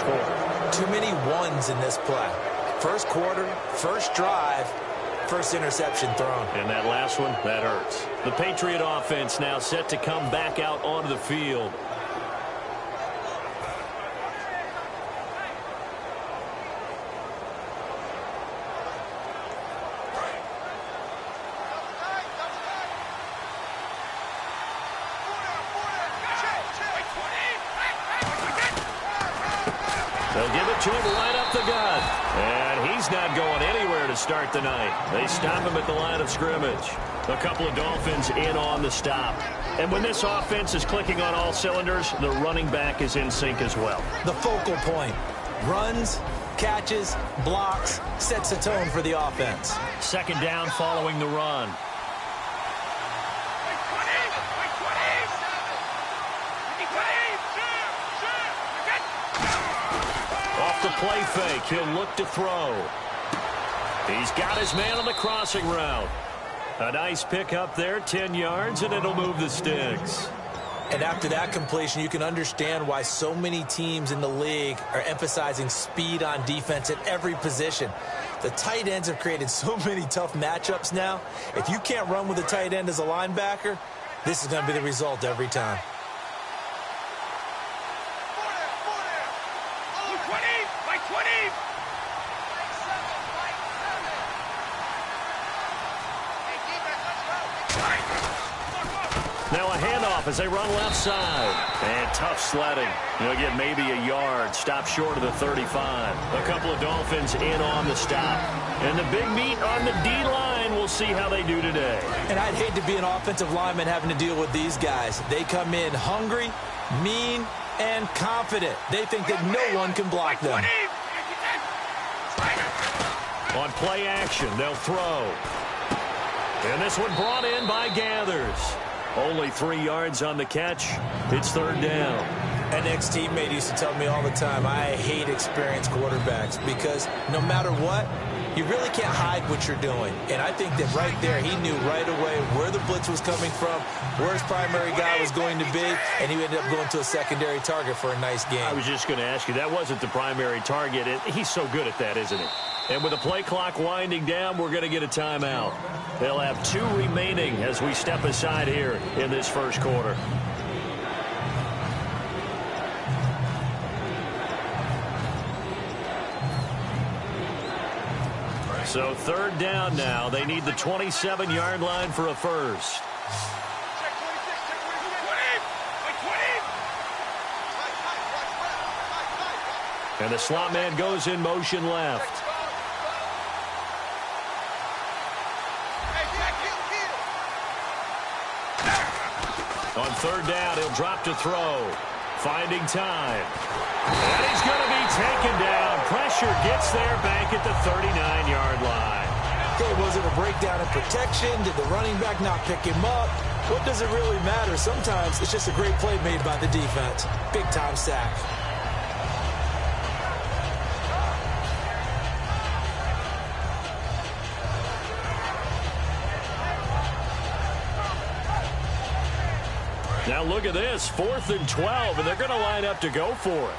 score. Too many ones in this play. First quarter, first drive, first interception thrown. And that last one, that hurts. The Patriot offense now set to come back out onto the field. They'll give it to him right up the gut. And he's not going anywhere to start the night. They stop him at the line of scrimmage. A couple of Dolphins in on the stop. And when this offense is clicking on all cylinders, the running back is in sync as well. The focal point. Runs, catches, blocks, sets a tone for the offense. Second down following the run. The play fake. He'll look to throw. He's got his man on the crossing route. A nice pick up there, 10 yards, and it'll move the sticks. And after that completion, you can understand why so many teams in the league are emphasizing speed on defense at every position. The tight ends have created so many tough matchups now. If you can't run with a tight end as a linebacker, this is going to be the result every time. Now a handoff as they run left side. And tough sledding. He'll get maybe a yard. Stop short of the 35. A couple of Dolphins in on the stop. And the big meat on the D-line. We'll see how they do today. And I'd hate to be an offensive lineman having to deal with these guys. They come in hungry, mean, and confident. They think that no one can block them. On play action, they'll throw. And this one brought in by Gathers. Only 3 yards on the catch. It's third down. An ex-teammate used to tell me all the time, I hate experienced quarterbacks because no matter what, you really can't hide what you're doing. And I think that right there, he knew right away where the blitz was coming from, where his primary guy was going to be, and he ended up going to a secondary target for a nice game. I was just going to ask you, that wasn't the primary target. He's so good at that, isn't he? And with the play clock winding down, we're going to get a timeout. They'll have 2 remaining as we step aside here in this first quarter. So third down now. They need the 27-yard line for a first. And the slot man goes in motion left. On third down, he'll drop to throw. Finding time. And he's going to be taken down. Pressure gets there back at the 39-yard line. Okay, was it a breakdown in protection? Did the running back not pick him up? What does it really matter? Sometimes it's just a great play made by the defense. Big-time sack. Now look at this, 4th and 12, and they're going to line up to go for it.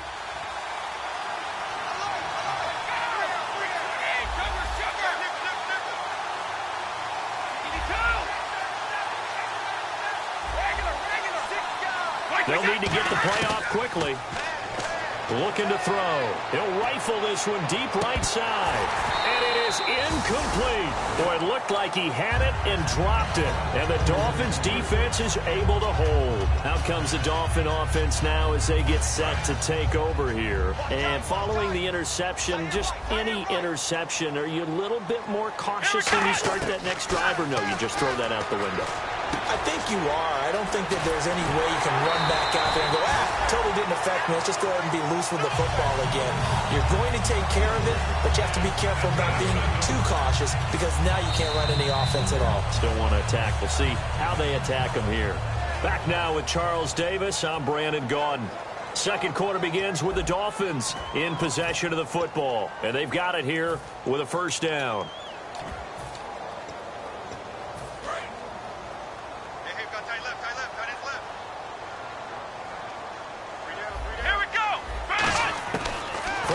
They'll need to get the play off quickly. Looking to throw. He'll rifle this one deep right side. And it is incomplete. Boy, it looked like he had it and dropped it. And the Dolphins defense is able to hold. Out comes the Dolphin offense now as they get set to take over here. And following the interception, just any interception, are you a little bit more cautious when you start that next drive, or no, you just throw that out the window? I think you are. I don't think that there's any way you can run back out there and go, totally didn't affect me. Let's just go ahead and be loose with the football again. You're going to take care of it, but you have to be careful about being too cautious because now you can't run any offense at all. Still want to attack. We'll see how they attack him here. Back now with Charles Davis. I'm Brandon Gaudin. Second quarter begins with the Dolphins in possession of the football, and they've got it here with a first down.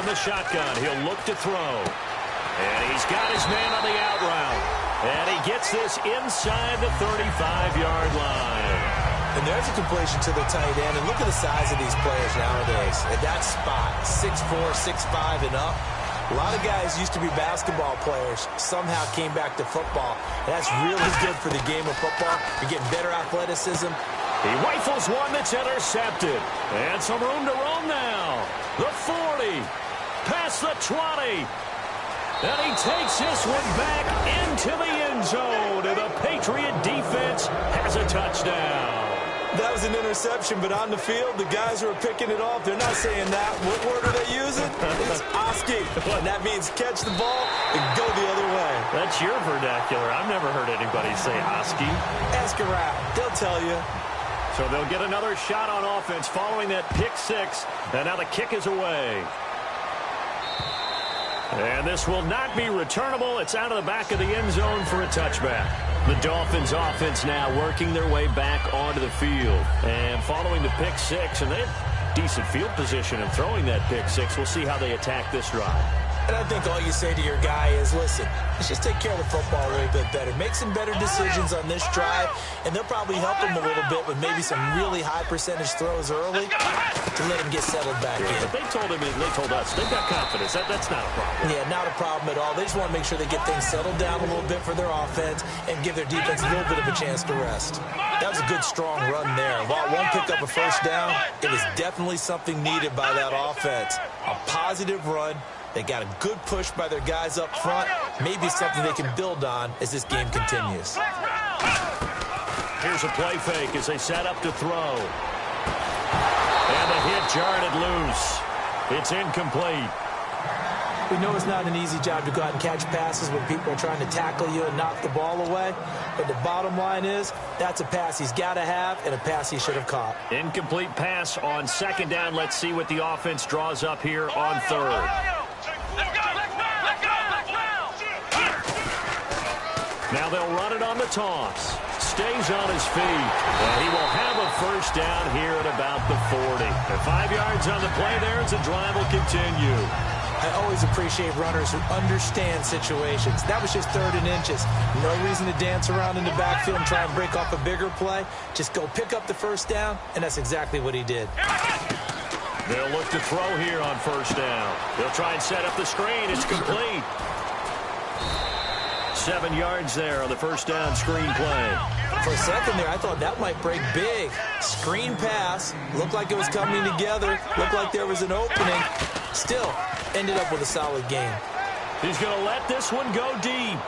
the shotgun. He'll look to throw. And he's got his man on the out route. And he gets this inside the 35-yard line. And there's a completion to the tight end. And look at the size of these players nowadays. At that spot, 6'4", 6'5", and up. A lot of guys used to be basketball players, somehow came back to football. And that's really good for the game of football. You're getting better athleticism. He rifles one that's intercepted. And some room to roam now. The 40, past the 20. And he takes this one back into the end zone. And the Patriot defense has a touchdown. That was an interception, but on the field, the guys who are picking it off, they're not saying that. What word are they using? It's Oski. And that means catch the ball and go the other way. That's your vernacular. I've never heard anybody say Oski. Ask around. They'll tell you. So they'll get another shot on offense following that pick six. And now the kick is away. And this will not be returnable. It's out of the back of the end zone for a touchback. The Dolphins offense now working their way back onto the field. And following the pick six, and they have decent field position in throwing that pick six. We'll see how they attack this drive. And I think all you say to your guy is, listen, let's just take care of the football a little bit better. Make some better decisions on this drive, and they'll probably help him a little bit with maybe some really high percentage throws early to let him get settled back in. But they told him and they told us they've got confidence. That's not a problem. Yeah, not a problem at all. They just want to make sure they get things settled down a little bit for their offense and give their defense a little bit of a chance to rest. That was a good, strong run there. While it won't pick up a first down, it was definitely something needed by that offense. A positive run. They got a good push by their guys up front. Maybe something they can build on as this game continues. Here's a play fake as they set up to throw. And the hit jarred it loose. It's incomplete. We know it's not an easy job to go out and catch passes when people are trying to tackle you and knock the ball away. But the bottom line is, that's a pass he's got to have and a pass he should have caught. Incomplete pass on second down. Let's see what the offense draws up here on third. Now they'll run it on the toss. Stays on his feet. And he will have a first down here at about the 40. And 5 yards on the play there as the drive will continue. I always appreciate runners who understand situations. That was just 3rd and inches. No reason to dance around in the backfield and try and break off a bigger play. Just go pick up the first down, and that's exactly what he did. They'll look to throw here on first down. They'll try and set up the screen. It's complete. 7 yards there on the first down screen play. For a second there, I thought that might break big. Screen pass. Looked like it was coming together. Looked like there was an opening. Still, ended up with a solid game. He's going to let this one go deep.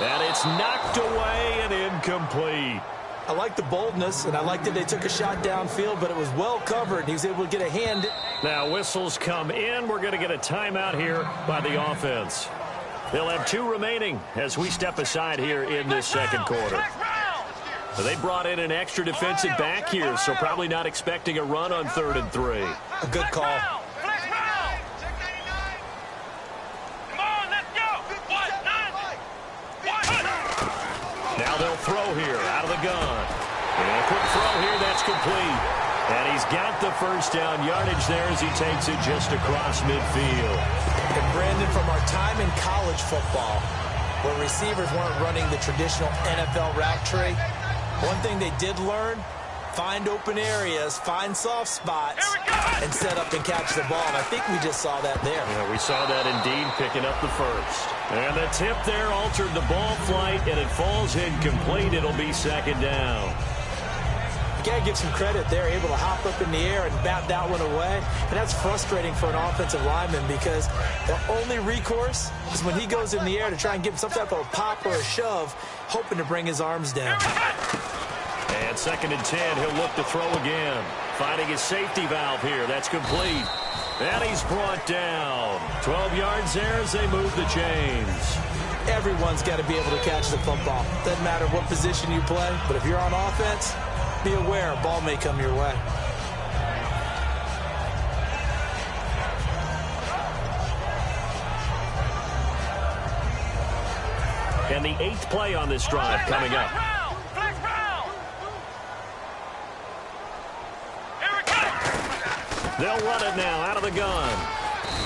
And it's knocked away and incomplete. I like the boldness, and I like that they took a shot downfield, but it was well covered. He was able to get a hand. Now whistles come in. We're going to get a timeout here by the offense. They'll have 2 remaining as we step aside here in this second quarter. So they brought in an extra defensive back here, so probably not expecting a run on 3rd and 3. A good call. Now they'll throw here out of the gun. And a quick throw here, that's complete. And he's got the first down yardage there as he takes it just across midfield. And Brandon, from our time in college football, where receivers weren't running the traditional NFL route tree, one thing they did learn, find open areas, find soft spots, and set up and catch the ball. And I think we just saw that there. Yeah, we saw that indeed, picking up the first. And the tip there altered the ball flight, and it falls incomplete. It'll be second down. You got to give some credit there, able to hop up in the air and bat that one away. And that's frustrating for an offensive lineman because the only recourse is when he goes in the air to try and give some type of a pop or a shove, hoping to bring his arms down. And 2nd and 10, he'll look to throw again. Finding his safety valve here. That's complete. And he's brought down. 12 yards there as they move the chains. Everyone's got to be able to catch the football. Doesn't matter what position you play, but if you're on offense, be aware a ball may come your way. And the 8th play on this drive coming up. They'll run it now out of the gun.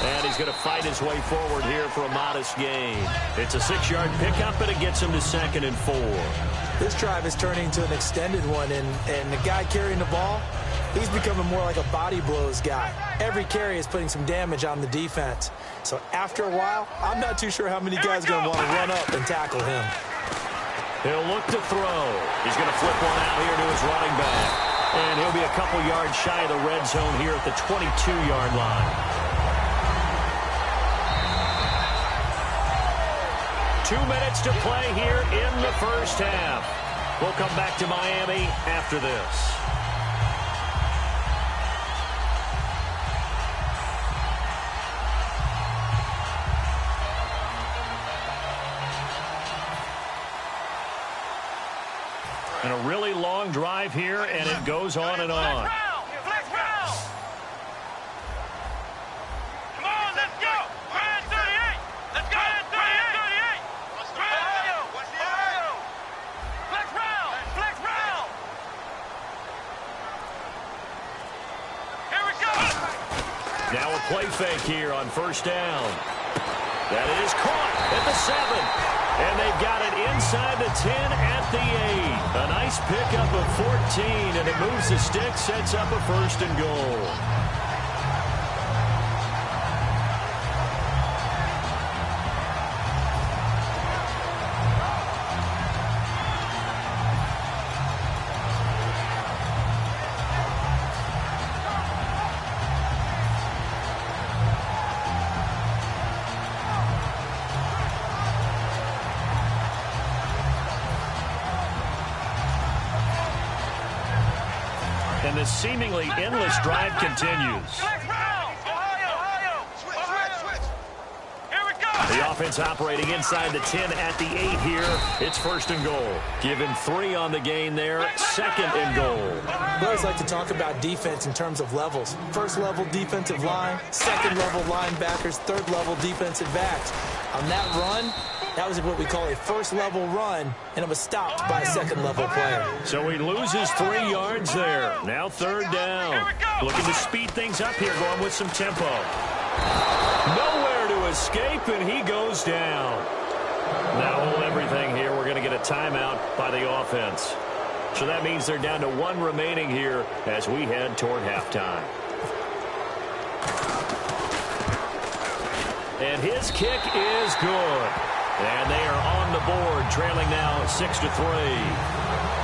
And he's going to fight his way forward here for a modest gain. It's a 6-yard pickup, and it gets him to 2nd and 4. This drive is turning into an extended one, and the guy carrying the ball, he's becoming more like a body blows guy. Every carry is putting some damage on the defense. So after a while, I'm not too sure how many guys are going to want to run up and tackle him. He'll look to throw. He's going to flip one out here to his running back. And he'll be a couple yards shy of the red zone here at the 22-yard line. 2 minutes to play here in the first half. We'll come back to Miami after this. And a really long drive here, and it goes on and on. Now a play fake here on first down. That is caught at the 7. And they've got it inside the 10 at the 8. A nice pickup of 14, and it moves the stick, sets up a 1st and goal. And this seemingly endless drive continues. The offense operating inside the 10 at the 8 here. It's 1st and goal. Given 3 on the gain there. 2nd and goal. I always like to talk about defense in terms of levels. 1st level defensive line, 2nd level linebackers, 3rd level defensive backs. On that run, that was what we call a 1st level run, and it was stopped by a 2nd level player. So he loses 3 yards there. Now 3rd down. Looking to speed things up here, going with some tempo. Nowhere to escape, and he goes down. Now hold everything here. We're going to get a timeout by the offense. So that means they're down to 1 remaining here as we head toward halftime. And his kick is good. And they are on the board, trailing now 6-3.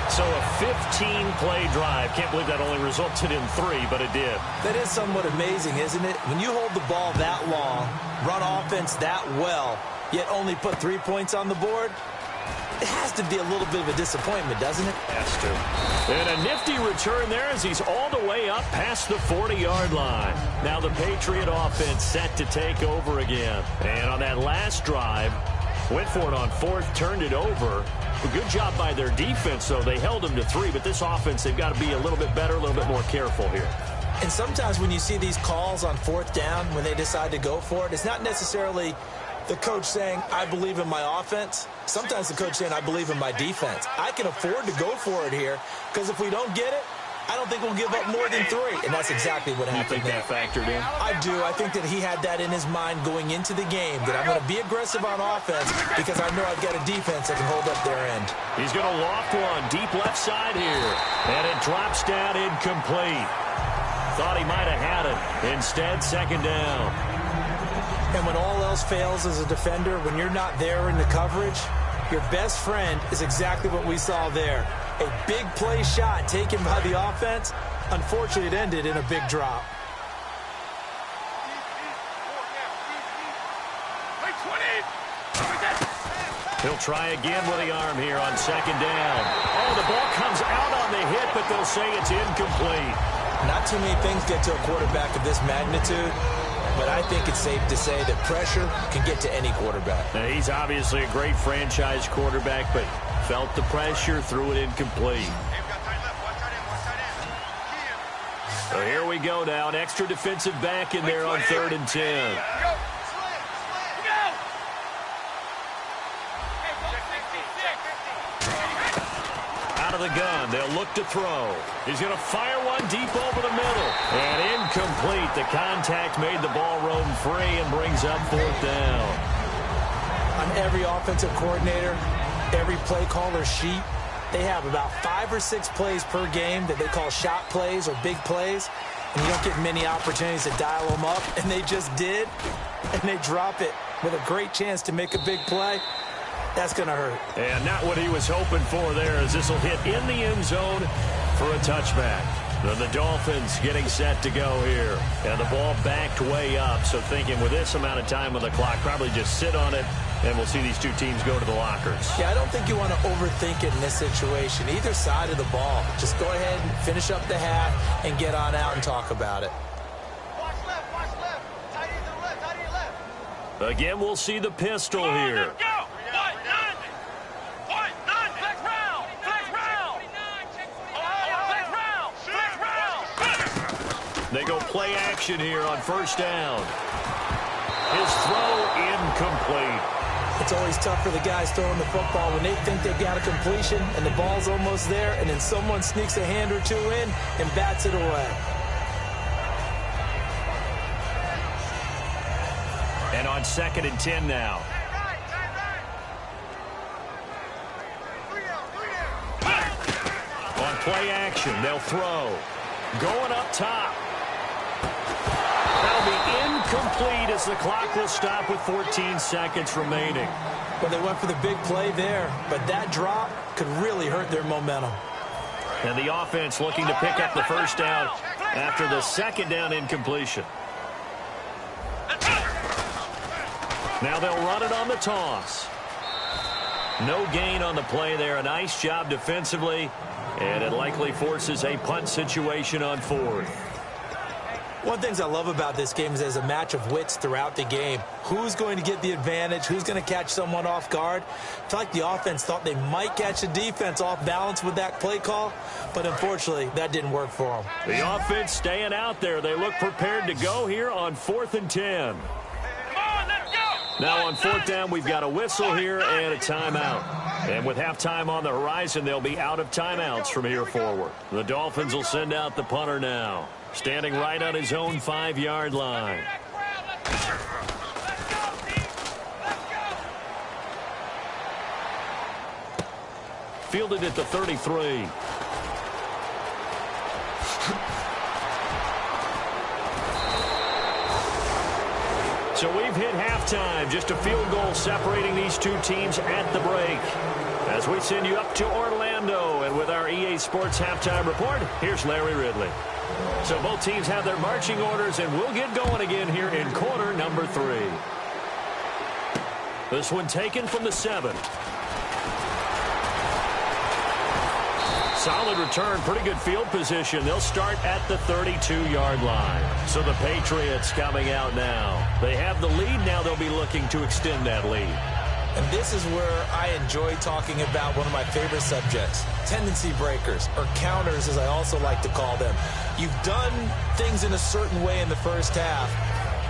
So a 15-play drive. Can't believe that only resulted in 3, but it did. That is somewhat amazing, isn't it? When you hold the ball that long, run offense that well, yet only put 3 points on the board, it has to be a little bit of a disappointment, doesn't it? Has to. And a nifty return there as he's all the way up past the 40-yard line. Now the Patriot offense set to take over again. And on that last drive, went for it on 4th, turned it over. A good job by their defense, though. They held them to 3, but this offense, they've got to be a little bit better, a little bit more careful here. And sometimes when you see these calls on 4th down, when they decide to go for it, it's not necessarily the coach saying, I believe in my offense. Sometimes the coach saying, I believe in my defense. I can afford to go for it here, because if we don't get it, I don't think we'll give up more than 3. And that's exactly what happened. You think that factored in? I do. I think that he had that in his mind going into the game, that I'm going to be aggressive on offense because I know I've got a defense that can hold up their end. He's going to loft one deep left side here. And it drops down incomplete. Thought he might have had it. Instead, 2nd down. And when all else fails as a defender, when you're not there in the coverage, your best friend is exactly what we saw there. A big play shot taken by the offense. Unfortunately, it ended in a big drop. He'll try again with the arm here on 2nd down. Oh, the ball comes out on the hit, but they'll say it's incomplete. Not too many things get to a quarterback of this magnitude, but I think it's safe to say that pressure can get to any quarterback. Now, he's obviously a great franchise quarterback, but felt the pressure, threw it incomplete. So here we go now. An extra defensive back in there on 3rd and 10. Out of the gun. They'll look to throw. He's going to fire one deep over the middle. And incomplete. The contact made the ball roam free and brings up fourth down. On every offensive coordinator, every play caller sheet, they have about 5 or 6 plays per game that they call shot plays or big plays. And you don't get many opportunities to dial them up. And they just did. And they drop it with a great chance to make a big play. That's going to hurt. And not what he was hoping for there, as this will hit in the end zone for a touchback. The Dolphins getting set to go here. And the ball backed way up. So thinking with this amount of time on the clock, probably just sit on it, and we'll see these two teams go to the lockers. Yeah, I don't think you want to overthink it in this situation. Either side of the ball. Just go ahead and finish up the half and get on out and talk about it. Watch left. Tight end to the left, tight end left. Again, we'll see the pistol here. Let's go. They go play action here on first down. His throw incomplete. It's always tough for the guys throwing the football when they think they've got a completion and the ball's almost there, and then someone sneaks a hand or two in and bats it away. And on 2nd and 10 now. On play action, they'll throw. Going up top. That'll be incomplete as the clock will stop with 14 seconds remaining. Well, they went for the big play there, but that drop could really hurt their momentum. And the offense looking to pick up the first down after the second down incompletion. Now they'll run it on the toss. No gain on the play there. A nice job defensively, and it likely forces a punt situation on 4th. One of the things I love about this game is there's a match of wits throughout the game. Who's going to get the advantage? Who's going to catch someone off guard? I feel like the offense thought they might catch the defense off balance with that play call, but unfortunately, that didn't work for them. The offense staying out there. They look prepared to go here on 4th and 10. Now on 4th down, we've got a whistle here and a timeout. And with halftime on the horizon, they'll be out of timeouts from here forward. The Dolphins will send out the punter now, standing right on his own 5-yard line. Fielded at the 33. So we've hit halftime. Just a field goal separating these two teams at the break. As we send you up to Orlando, and with our EA Sports halftime report, here's Larry Ridley. So both teams have their marching orders, and we'll get going again here in quarter number 3. This one taken from the 7. Solid return, pretty good field position. They'll start at the 32-yard line. So the Patriots coming out now. They have the lead. Now they'll be looking to extend that lead. And this is where I enjoy talking about one of my favorite subjects, tendency breakers, or counters as I also like to call them. You've done things in a certain way in the first half,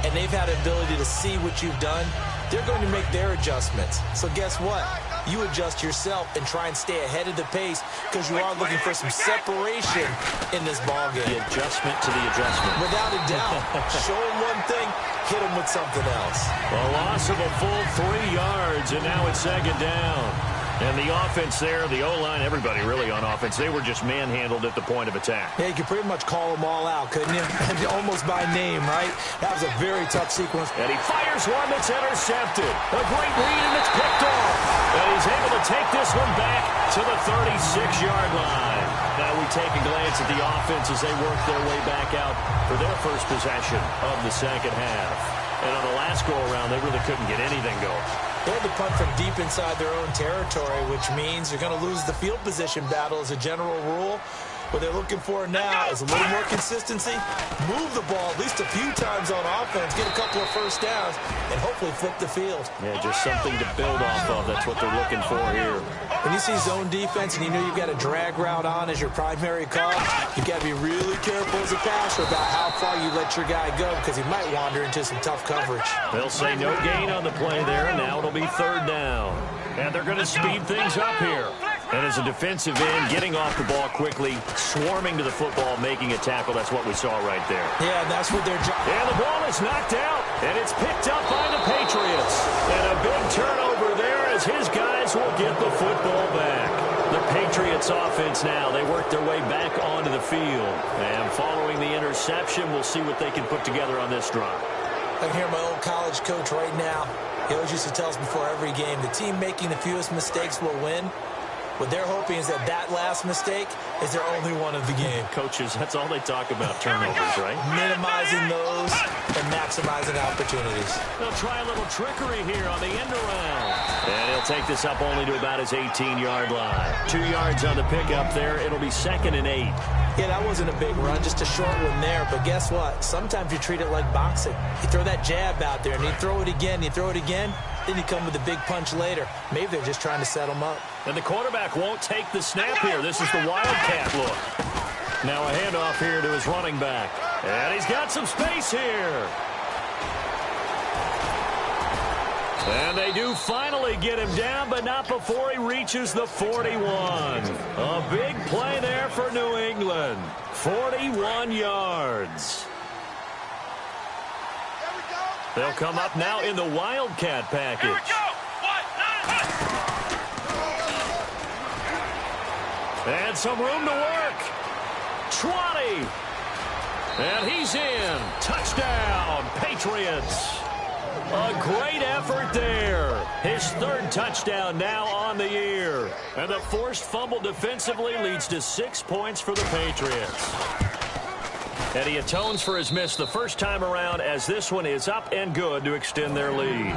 and they've had the ability to see what you've done. They're going to make their adjustments. So guess what? You adjust yourself and try and stay ahead of the pace because you are looking for some separation in this ballgame. The adjustment to the adjustment. Without a doubt. Show them one thing, hit them with something else. A loss of a full 3 yards, and now it's 2nd down. And the offense there, the O-line, everybody really on offense, they were just manhandled at the point of attack. Yeah, you could pretty much call them all out, couldn't you? Almost by name, right? That was a very tough sequence. And he fires one that's intercepted. A great read, and it's picked off. And he's able to take this one back to the 36-yard line. Now we take a glance at the offense as they work their way back out for their first possession of the second half. And on the last go-around, they really couldn't get anything going. They had to punt from deep inside their own territory, which means you're going to lose the field position battle as a general rule. What they're looking for now is a little more consistency, move the ball at least a few times on offense, get a couple of first downs, and hopefully flip the field. Yeah, just something to build off of. That's what they're looking for here. When you see zone defense and you know you've got a drag route on as your primary call, you've got to be really careful as a passer about how far you let your guy go because he might wander into some tough coverage. They'll say no gain on the play there, and now it'll be 3rd down. And they're going to speed things up here. And as a defensive end, getting off the ball quickly, swarming to the football, making a tackle, that's what we saw right there. Yeah, that's what their job. And the ball is knocked out, and it's picked up by the Patriots. And a big turnover there as his guys will get the football back. The Patriots offense now, they work their way back onto the field. And following the interception, we'll see what they can put together on this drive. I can hear my old college coach right now. He always used to tell us before every game, the team making the fewest mistakes will win. What they're hoping is that last mistake is their only one of the game. Coaches, that's all they talk about, turnovers, right? Minimizing those and maximizing opportunities. They'll try a little trickery here on the end around. And he'll take this up only to about his 18-yard line. 2 yards on the pickup there. It'll be 2nd and 8. Yeah, that wasn't a big run, just a short one there. But guess what? Sometimes you treat it like boxing. You throw that jab out there, and you throw it again, then you come with a big punch later. Maybe they're just trying to set them up. And the quarterback won't take the snap here. This is the Wildcat look. Now a handoff here to his running back. And he's got some space here. And they do finally get him down, but not before he reaches the 41. A big play there for New England. 41 yards. They'll come up now in the Wildcat package. Here we go. And some room to work. 20. And he's in. Touchdown, Patriots. A great effort there. His 3rd touchdown now on the year. And the forced fumble defensively leads to 6 points for the Patriots. And he atones for his miss the first time around as this one is up and good to extend their lead.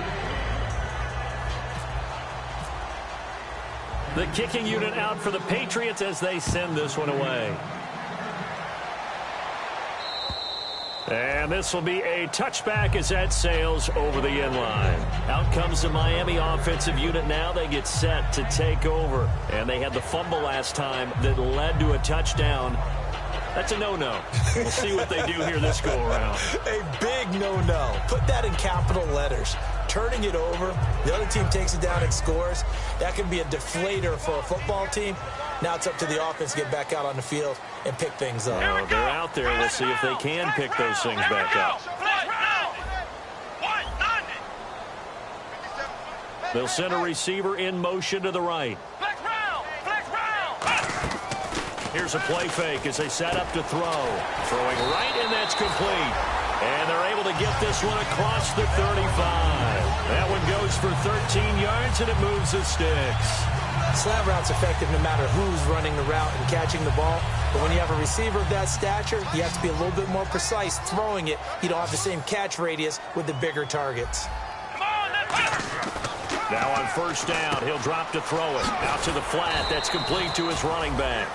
The kicking unit out for the Patriots as they send this one away. And this will be a touchback as that sails over the end line. Out comes the Miami offensive unit now. They get set to take over. And they had the fumble last time that led to a touchdown. That's a no-no. We'll see what they do here this go-around. A big no-no. Put that in capital letters. Turning it over, the other team takes it down and scores. That can be a deflator for a football team. Now it's up to the offense to get back out on the field and pick things up. Oh, they're out there. We'll see if they can pick those things back up. They'll send a receiver in motion to the right. Here's a play fake as they set up to throw. Throwing right, and that's complete. And they're able to get this one across the 35. That one goes for 13 yards, and it moves the sticks. Slant route's effective no matter who's running the route and catching the ball. But when you have a receiver of that stature, you have to be a little bit more precise throwing it. You don't have the same catch radius with the bigger targets. Now on first down, he'll drop to throw it. Out to the flat. That's complete to his running back.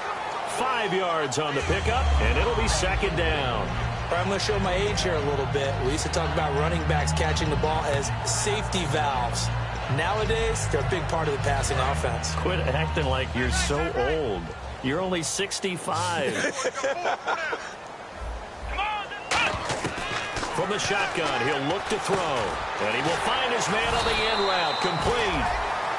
5 yards on the pickup, and it'll be 2nd down. I'm going to show my age here a little bit. We used to talk about running backs catching the ball as safety valves. Nowadays, they're a big part of the passing offense. Quit acting like you're so old. You're only 65. From the shotgun, he'll look to throw. And he will find his man on the end route. Complete.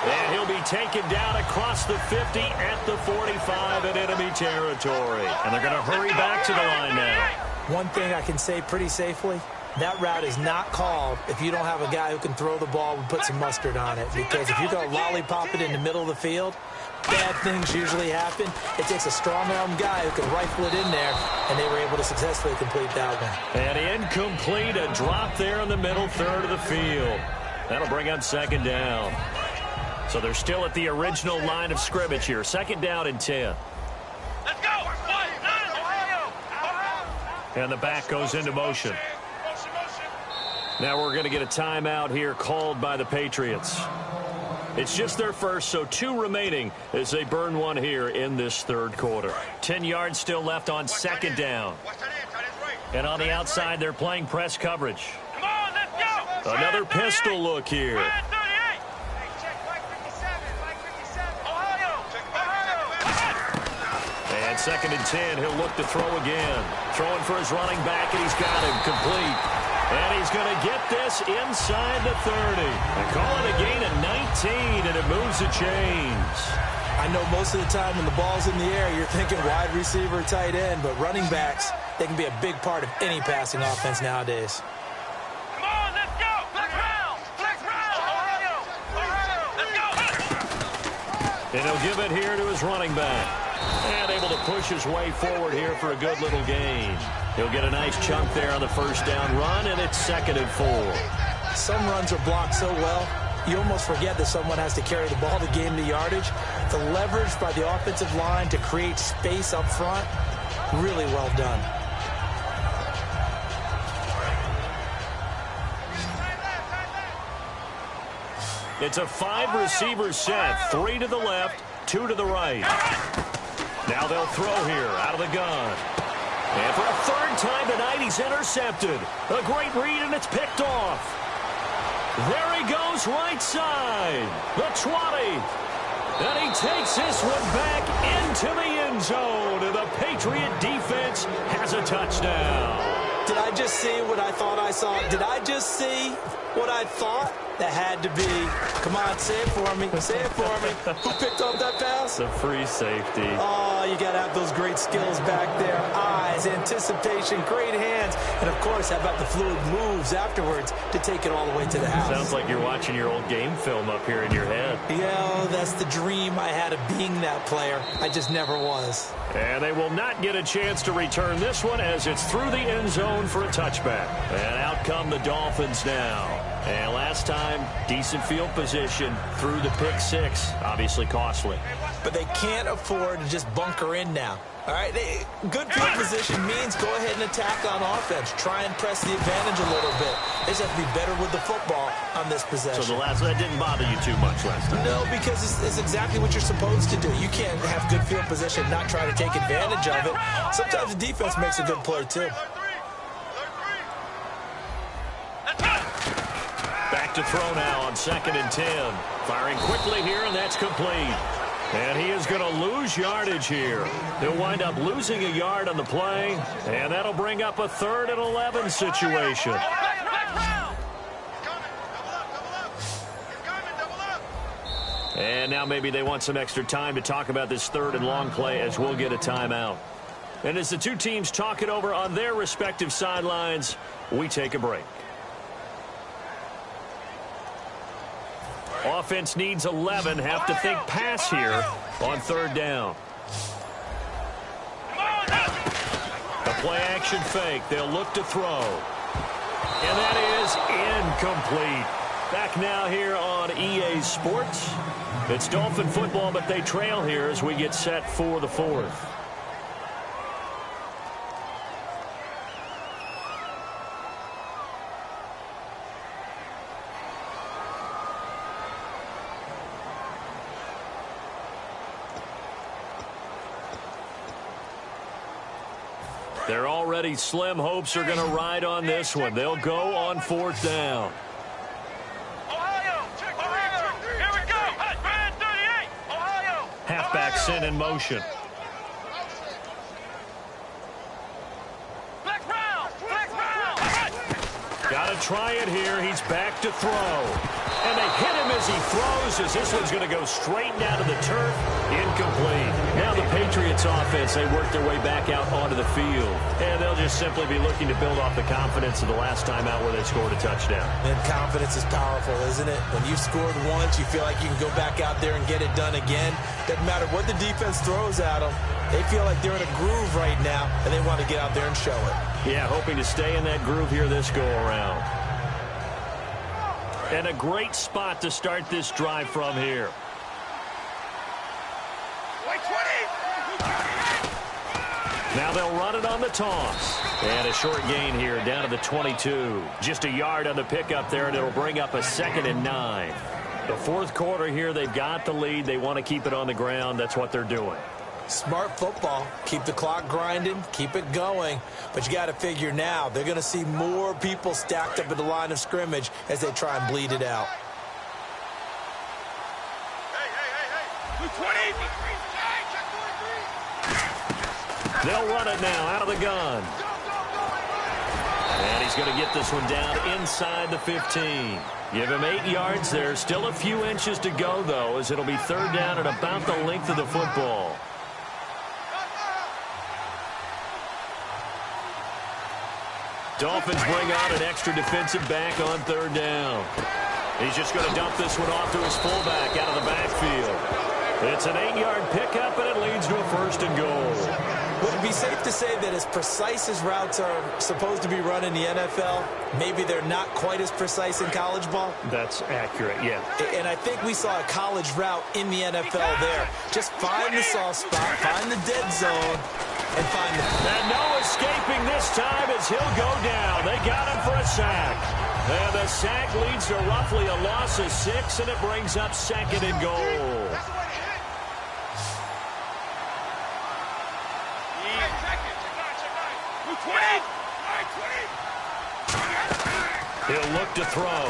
And he'll be taken down across the 50 at the 45 in enemy territory. And they're going to hurry back to the line now. One thing I can say pretty safely, that route is not called if you don't have a guy who can throw the ball and put some mustard on it. Because if you're going to lollipop it in the middle of the field, bad things usually happen. It takes a strong-arm guy who can rifle it in there, and they were able to successfully complete that one. And incomplete, a drop there in the middle third of the field. That'll bring up 2nd down. So they're still at the original line of scrimmage here. 2nd down and 10. Let's go. And the back goes into motion. Now we're going to get a timeout here called by the Patriots. It's just their first, so 2 remaining as they burn one here in this 3rd quarter. 10 yards still left on 2nd down. And on the outside, they're playing press coverage. Come on, let's go. Another pistol look here. And 2nd and 10, he'll look to throw again. Throwing for his running back, and he's got him complete. And he's going to get this inside the 30. They call it a gain of 19, and it moves the chains. I know most of the time when the ball's in the air, you're thinking wide receiver, tight end, but running backs, they can be a big part of any passing offense nowadays. Come on, let's go. Flex round. Flex round. Ohio. Let's go. And he'll give it here to his running back. And able to push his way forward here for a good little gain. He'll get a nice chunk there on the first down run, and it's 2nd and 4. Some runs are blocked so well, you almost forget that someone has to carry the ball to gain the yardage. The leverage by the offensive line to create space up front, really well done. It's a 5-receiver set, 3 to the left, 2 to the right. Now they'll throw here out of the gun. And for a 3rd time tonight, he's intercepted. A great read, and it's picked off. There he goes, right side. The 20. And he takes this one back into the end zone. And the Patriot defense has a touchdown. Did I just see what I thought I saw? Did I just see what I thought? That had to be. Come on, say it for me. Say it for me. Who picked up that pass? The free safety. Oh, you got to have those great skills back there. Eyes, anticipation, great hands. And, of course, how about the fluid moves afterwards to take it all the way to the house? Sounds like you're watching your old game film up here in your head. Yeah, that's the dream I had of being that player. I just never was. And they will not get a chance to return this one as it's through the end zone for a touchback. And out come the Dolphins now. And last time, decent field position through the pick 6. Obviously costly. But they can't afford to just bunker in now. All right, good field position means go ahead and attack on offense. Try and press the advantage a little bit. They just have to be better with the football on this possession. So that didn't bother you too much last time? No, because it's exactly what you're supposed to do. You can't have good field position and not try to take advantage of it. Sometimes the defense makes a good play, too. Back to throw now on 2nd and 10. Firing quickly here, and that's complete. And he is going to lose yardage here. He'll wind up losing a yard on the play, and that'll bring up a 3rd and 11 situation. And now maybe they want some extra time to talk about this 3rd and long play as we'll get a timeout. And as the two teams talk it over on their respective sidelines, we take a break. Offense needs 11. Have to think pass here on 3rd down. A play-action fake. They'll look to throw. And that is incomplete. Back now here on EA Sports. It's Dolphin football, but they trail here as we get set for the 4th. They're already slim hopes are going to ride on this one. They'll go on 4th down. Ohio, here we go. Red 38, Ohio. Halfback sent in motion. Flex round. Got to try it here. He's back to throw. And they hit him as he throws, as this one's going to go straight down to the turf. Incomplete. Now the Patriots offense, they work their way back out onto the field. And they'll just simply be looking to build off the confidence of the last time out where they scored a touchdown. And confidence is powerful, isn't it? When you've scored once, you feel like you can go back out there and get it done again. Doesn't matter what the defense throws at them. They feel like they're in a groove right now, and they want to get out there and show it. Yeah, hoping to stay in that groove here this go-around. And a great spot to start this drive from here. Now they'll run it on the toss. And a short gain here down to the 22. Just a yard on the pickup there, and it'll bring up a 2nd and 9. The 4th quarter here, they've got the lead. They want to keep it on the ground. That's what they're doing. Smart football. Keep the clock grinding. Keep it going. But you got to figure now, they're going to see more people stacked up at the line of scrimmage as they try and bleed it out. They'll run it now out of the gun. And he he's going to get this one down inside the 15. Give him 8 yards there. Still a few inches to go, though, as it'll be third down at about the length of the football. Dolphins bring out an extra defensive back on third down. He's just going to dump this one off to his fullback out of the backfield. It's an 8-yard pickup, and it leads to a 1st and goal. Would it be safe to say that as precise as routes are supposed to be run in the NFL, maybe they're not quite as precise in college ball? That's accurate, yeah. And I think we saw a college route in the NFL there. Just find the soft spot, find the dead zone, and find the... And no escaping this time as he'll go down. They got him for a sack. And the sack leads to roughly a loss of 6, and it brings up 2nd and goal. He'll look to throw.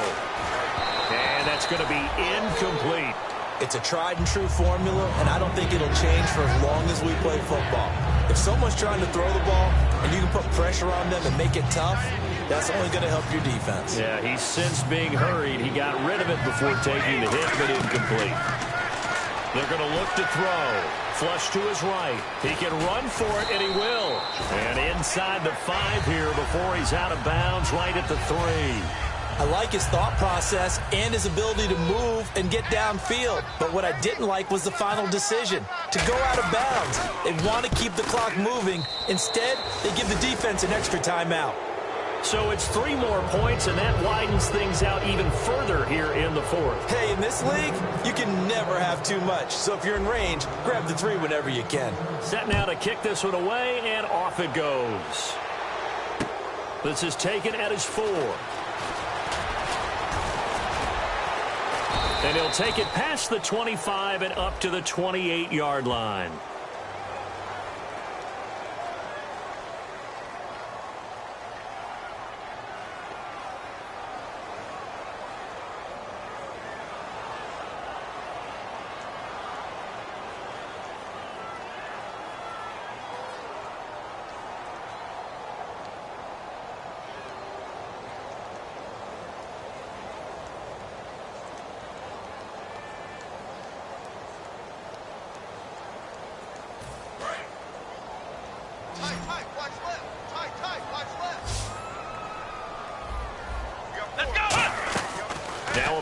And that's going to be incomplete. It's a tried-and-true formula, and I don't think it'll change for as long as we play football. If someone's trying to throw the ball and you can put pressure on them and make it tough, that's only going to help your defense. Yeah, he's since being hurried. He got rid of it before taking the hit, but incomplete. They're going to look to throw. Flush to his right. He can run for it, and he will. And inside the 5 here before he's out of bounds right at the 3. I like his thought process and his ability to move and get downfield. But what I didn't like was the final decision, to go out of bounds. They want to keep the clock moving. Instead, they give the defense an extra timeout. So it's 3 more points, and that widens things out even further here in the 4th. Hey, in this league, you can never have too much. So if you're in range, grab the 3 whenever you can. Set now to kick this one away, and off it goes. This is taken at his 4. And he'll take it past the 25 and up to the 28-yard line.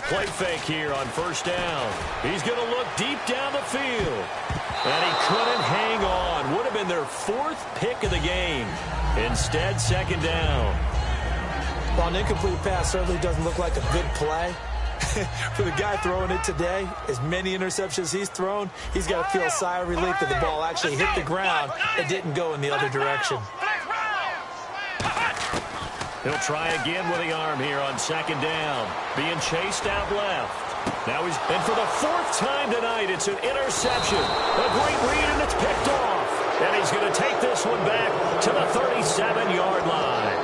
Play fake here on 1st down. He's going to look deep down the field. And he couldn't hang on. Would have been their 4th pick of the game. Instead, 2nd down. While an incomplete pass certainly doesn't look like a good play, for the guy throwing it today, as many interceptions he's thrown, he's got to feel a sigh of relief that the ball actually hit the ground and didn't go in the other direction. He'll try again with the arm here on 2nd down. Being chased out left. Now he's... And for the 4th time tonight, it's an interception. A great read, and it's picked off. And he's going to take this one back to the 37-yard line.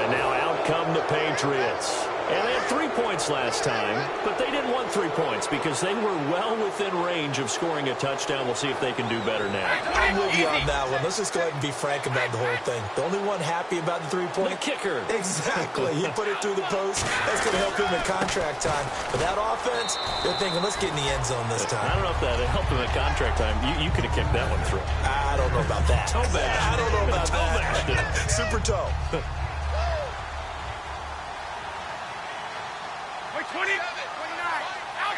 And now out come the Patriots. And they had 3 points last time, but they didn't want 3 points because they were well within range of scoring a touchdown. We'll see if they can do better now. I'm with you on that one. Let's just go ahead and be frank about the whole thing. The only one happy about the 3-point... The kicker. Exactly. He put it through the post. That's going to help him in contract time. But that offense, they're thinking, let's get in the end zone this time. I don't know if that helped him in contract time. You could have kicked that one through. I don't know about that. Toe bash. I don't know about toe that. Super toe.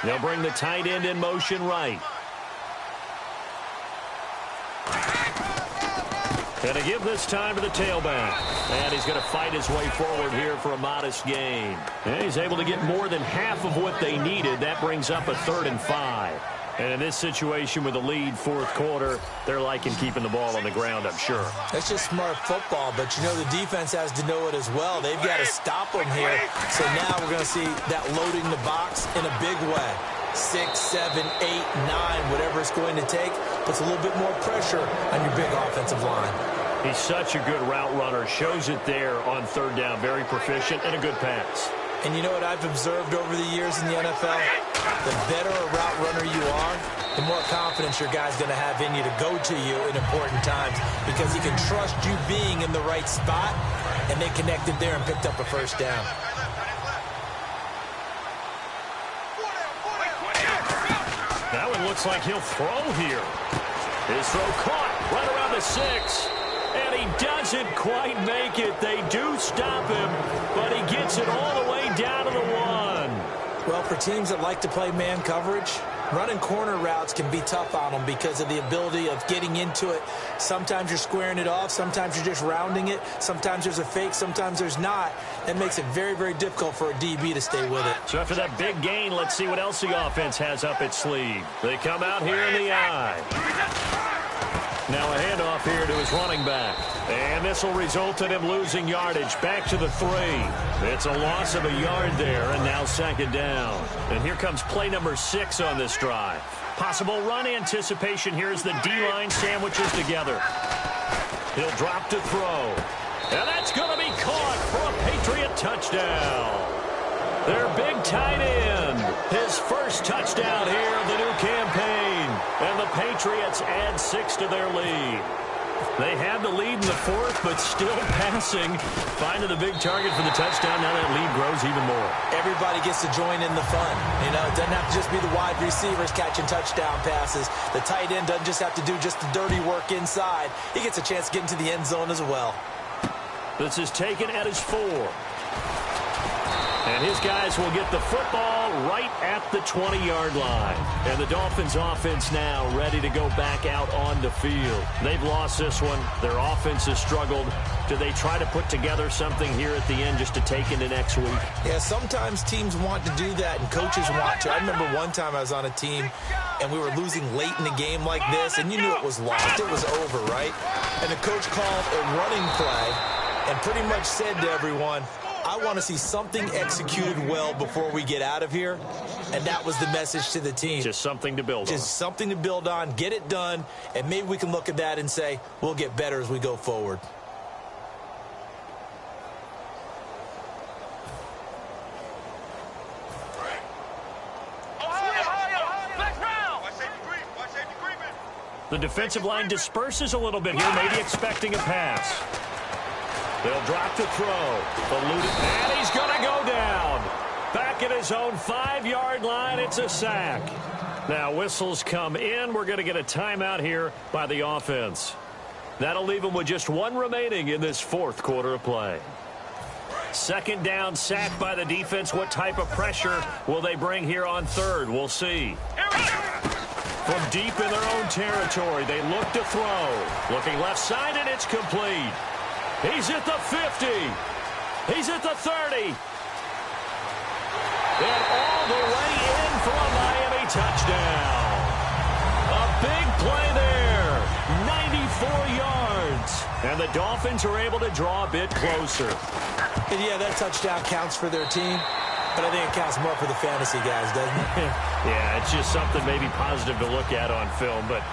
They'll bring the tight end in motion right. And to give this time to the tailback. And he's going to fight his way forward here for a modest gain. And he's able to get more than half of what they needed. That brings up a 3rd and 5. And in this situation with a lead 4th quarter, they're liking keeping the ball on the ground, I'm sure. That's just smart football, but you know the defense has to know it as well. They've got to stop them here. So now we're going to see that loading the box in a big way. 6, 7, 8, 9, whatever it's going to take, puts a little bit more pressure on your big offensive line. He's such a good route runner. Shows it there on 3rd down. Very proficient and a good pass. And you know what I've observed over the years in the NFL? The better a route runner you are, the more confidence your guy's going to have in you to go to you in important times because he can trust you being in the right spot and they connected there and picked up a first down. That one looks like he'll throw here. His throw caught right around the 6. And he doesn't quite make it. They do stop him, but he gets it all the way down to the 1. Well, for teams that like to play man coverage, running corner routes can be tough on them because of the ability of getting into it. Sometimes you're squaring it off. Sometimes you're just rounding it. Sometimes there's a fake. Sometimes there's not. That makes it very, very difficult for a DB to stay with it. So after that big gain, let's see what else the offense has up its sleeve. They come out here in the I. Now a handoff here to his running back. And this will result in him losing yardage back to the 3. It's a loss of a yard there, and now 2nd down. And here comes play number 6 on this drive. Possible run anticipation here as the D-line sandwiches together. He'll drop to throw. And that's going to be caught for a Patriot touchdown. Their big tight end. His first touchdown here of the new campaign. And the Patriots add 6 to their lead. They had the lead in the 4th, but still passing. Finding the big target for the touchdown. Now that lead grows even more. Everybody gets to join in the fun. You know, it doesn't have to just be the wide receivers catching touchdown passes. The tight end doesn't just have to do just the dirty work inside. He gets a chance to get into the end zone as well. This is taken at his 4. And his guys will get the football right at the 20-yard line. And the Dolphins offense now ready to go back out on the field. They've lost this one. Their offense has struggled. Do they try to put together something here at the end just to take into next week? Yeah, sometimes teams want to do that and coaches want to. I remember one time I was on a team and we were losing late in the game like this, and you knew it was lost. It was over, right? And the coach called a running play and pretty much said to everyone, I want to see something executed well before we get out of here. And that was the message to the team. Just something to build on. Just something to build on, get it done, and maybe we can look at that and say, we'll get better as we go forward. The defensive line disperses a little bit here, maybe expecting a pass. They'll drop to throw. Eluded, and he's going to go down. Back at his own 5-yard line, it's a sack. Now whistles come in. We're going to get a timeout here by the offense. That'll leave them with just 1 remaining in this 4th quarter of play. 2nd down, sack by the defense. What type of pressure will they bring here on 3rd? We'll see. From deep in their own territory, they look to throw. Looking left side, and it's complete. He's at the 50. He's at the 30. And all the way in for a Miami touchdown. A big play there. 94 yards. And the Dolphins are able to draw a bit closer. And yeah, that touchdown counts for their team. But I think it counts more for the fantasy guys, doesn't it? Yeah, it's just something maybe positive to look at on film. But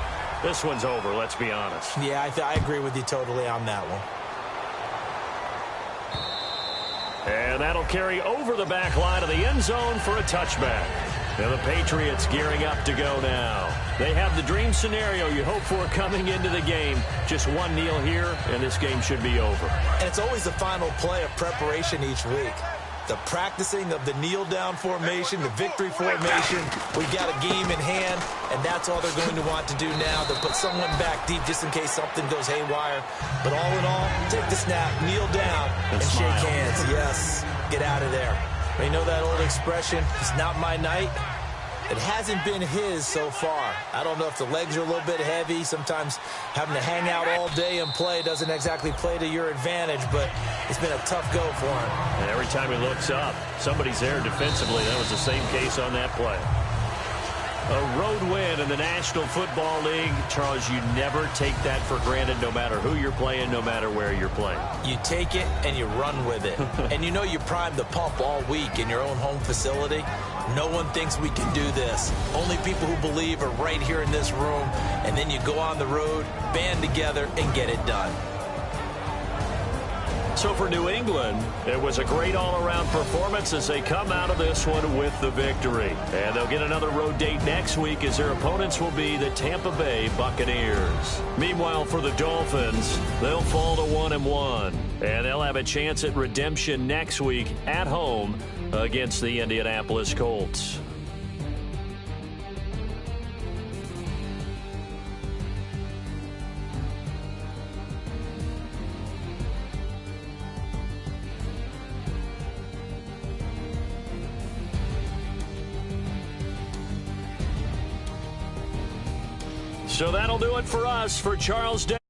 this one's over, let's be honest. Yeah, I agree with you totally on that one. And that'll carry over the back line of the end zone for a touchback. And the Patriots gearing up to go now. They have the dream scenario you hope for coming into the game. Just one kneel here, and this game should be over. And it's always the final play of preparation each week. The practicing of the kneel-down formation, the victory formation. We've got a game in hand, and that's all they're going to want to do now. They'll put someone back deep just in case something goes haywire. But all in all, take the snap, kneel down, and shake hands. Yes, get out of there. You know that old expression, it's not my night? It hasn't been his so far. I don't know if the legs are a little bit heavy. Sometimes having to hang out all day and play doesn't exactly play to your advantage, but it's been a tough go for him. And every time he looks up, somebody's there defensively. That was the same case on that play. A road win in the National Football League. Charles, you never take that for granted no matter who you're playing, no matter where you're playing. You take it and you run with it. And you know you primed the pump all week in your own home facility. No one thinks we can do this. Only people who believe are right here in this room. And then you go on the road, band together, and get it done. So for New England, it was a great all-around performance as they come out of this one with the victory. And they'll get another road date next week as their opponents will be the Tampa Bay Buccaneers. Meanwhile, for the Dolphins, they'll fall to 1-1. And they'll have a chance at redemption next week at home against the Indianapolis Colts. So that'll do it for us. For Charles Day.